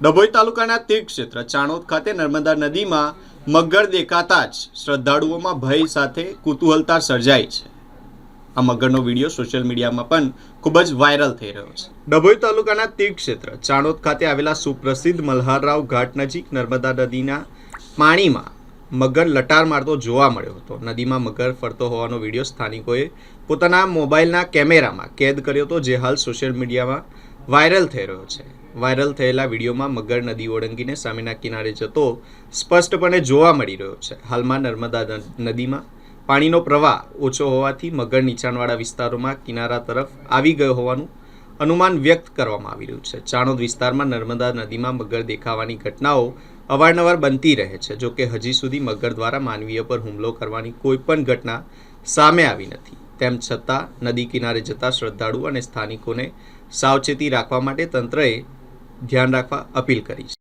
ડભોઈ તાલુકાના તીર્થક્ષેત્ર ચાણોદ ખાતે નર્મદા નદીમાં મગર દેખાતા જ શ્રદ્ધાળુઓમાં ભય સાથે કુતૂહલતા સર્જાઈ છે। આ મગરનો વિડીયો સોશિયલ મીડિયામાં પણ ખૂબ જ વાયરલ થઈ રહ્યો છે। ડભોઈ તાલુકાના તીર્થક્ષેત્ર ચાણોદ ખાતે આવેલા સુપ્રસિદ્ધ મલ્હારરાવ ઘાટ નજીક નર્મદા નદીના પાણીમાં મગર લટાર મારતો જોવા મળ્યો હતો। નદીમાં મગર ફરતો હોવાનો વિડીયો સ્થાનિકોએ પોતાના મોબાઈલના કેમેરામાં કેદ કર્યો હતો, જે હાલ સોશિયલ મીડિયામાં વાયરલ થઈ રહ્યો છે। વાયરલ થયેલા વિડીયોમાં મગર નદી ઓળંગીને સામેના કિનારે જતો સ્પષ્ટપણે જોવા મળી રહ્યો છે। હાલમાં નર્મદા નદીમાં પાણીનો પ્રવાહ ઓછો હોવાથી મગર નીચાણવાળા વિસ્તારોમાં કિનારા તરફ આવી ગયો હોવાનું અનુમાન વ્યક્ત કરવામાં આવી રહ્યું છે। ચાણોદ વિસ્તારમાં નર્મદા નદીમાં મગર દેખાવાની ઘટનાઓ અવારનવાર બનતી રહે છે। જોકે હજી સુધી મગર દ્વારા માનવીય પર હુમલો કરવાની કોઈ પણ ઘટના સામે આવી નથી। તેમ છતાં નદી કિનારે જતા શ્રદ્ધાળુ અને સ્થાનિકોને સાવચેતી રાખવા માટે તંત્રએ ધ્યાન રાખવા અપીલ કરી છે।